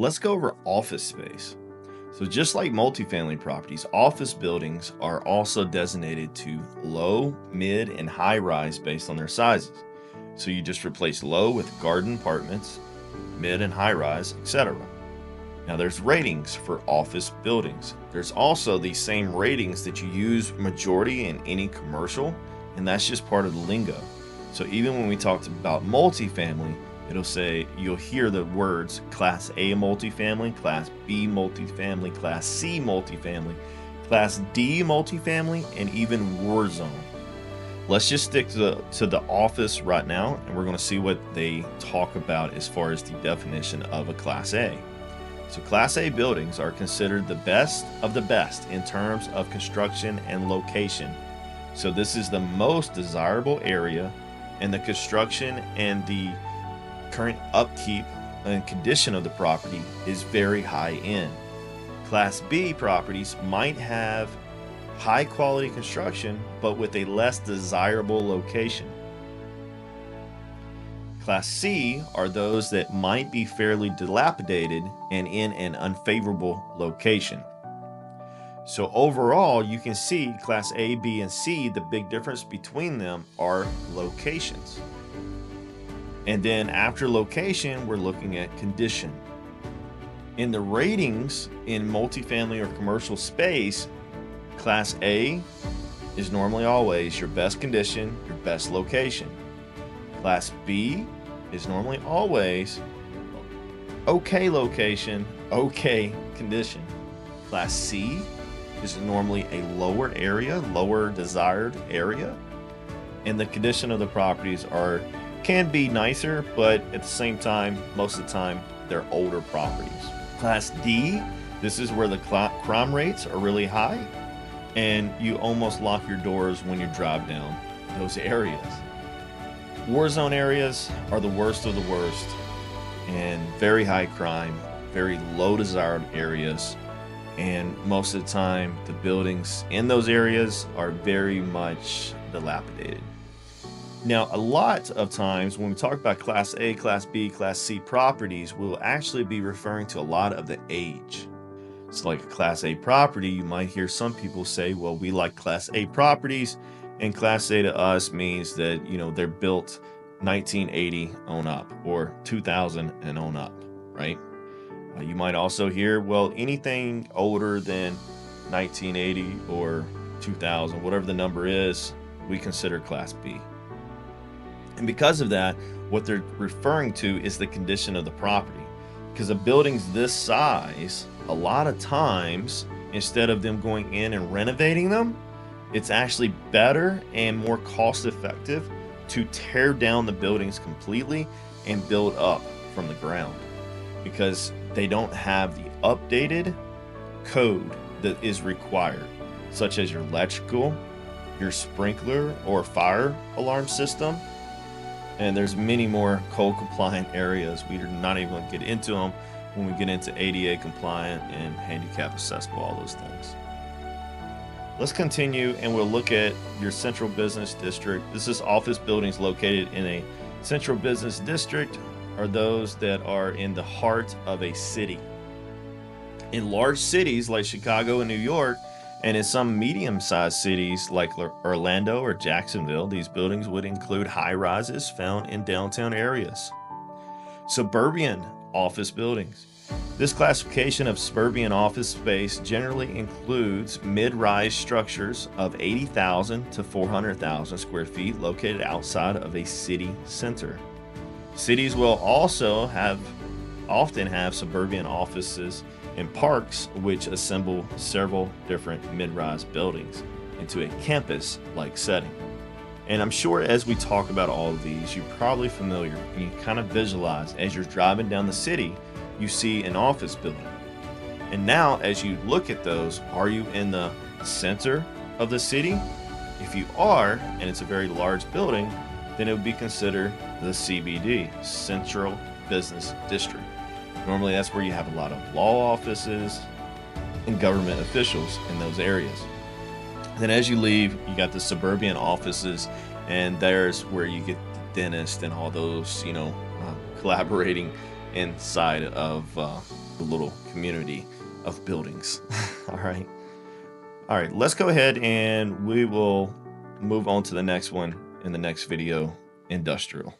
let's go over office space. So just like multifamily properties, office buildings are also designated to low, mid, and high rise based on their sizes. So you just replace low with garden apartments, mid and high rise, etc. Now there's ratings for office buildings. There's also these same ratings that you use majority in any commercial, and that's just part of the lingo. So even when we talked about multifamily, it'll say, you'll hear the words Class A multifamily, Class B multifamily, Class C multifamily, Class D multifamily, and even war zone. Let's just stick to the office right now, and we're going to see what they talk about as far as the definition of a Class A. So Class A buildings are considered the best of the best in terms of construction and location. So this is the most desirable area, and the construction and the current upkeep and condition of the property is very high end. Class B properties might have high quality construction, but with a less desirable location. Class C are those that might be fairly dilapidated and in an unfavorable location. So overall, you can see Class A, B, and C, the big difference between them are locations. And then after location, we're looking at condition. In the ratings in multifamily or commercial space, Class A is normally always your best condition, your best location. Class B is normally always okay location, okay condition. Class C is normally a lower area, lower desired area, and the condition of the properties can be nicer, but at the same time, most of the time, they're older properties. Class D, this is where the crime rates are really high, and you almost lock your doors when you drive down those areas. War zone areas are the worst of the worst, and very high crime, very low desired areas, and most of the time, the buildings in those areas are very much dilapidated. Now, a lot of times when we talk about Class A, Class B, Class C properties, we'll actually be referring to a lot of the age. So like a Class A property, you might hear some people say, well, we like Class A properties, and Class A to us means that, they're built 1980 on up or 2000 and on up, right? You might also hear, well, anything older than 1980 or 2000, whatever the number is, we consider Class B. And because of that, what they're referring to is the condition of the property. Because a building's this size, a lot of times, instead of them going in and renovating them, it's actually better and more cost effective to tear down the buildings completely and build up from the ground, because they don't have the updated code that is required, such as your electrical, your sprinkler or fire alarm system. And there's many more code compliant areas. We're not even going to get into them when we get into ADA compliant and handicap accessible, all those things. Let's continue, and we'll look at your central business district. This is office buildings located in a central business district, are those that are in the heart of a city. In large cities like Chicago and New York, and in some medium-sized cities like Orlando or Jacksonville, these buildings would include high rises found in downtown areas. Suburban office buildings. This classification of suburban office space generally includes mid-rise structures of 80,000 to 400,000 square feet located outside of a city center. Cities will also often have suburban offices and parks which assemble several different mid-rise buildings into a campus-like setting. And I'm sure as we talk about all of these, you're probably familiar and you kind of visualize as you're driving down the city, you see an office building. And now as you look at those, are you in the center of the city? If you are, and it's a very large building, then it would be considered the CBD, Central Business District. Normally that's where you have a lot of law offices and government officials in those areas. Then as you leave, you got the suburban offices, and there's where you get the dentist and all those, collaborating inside of cool little community of buildings. All right. All right, let's go ahead and we will move on to the next one in the next video, industrial.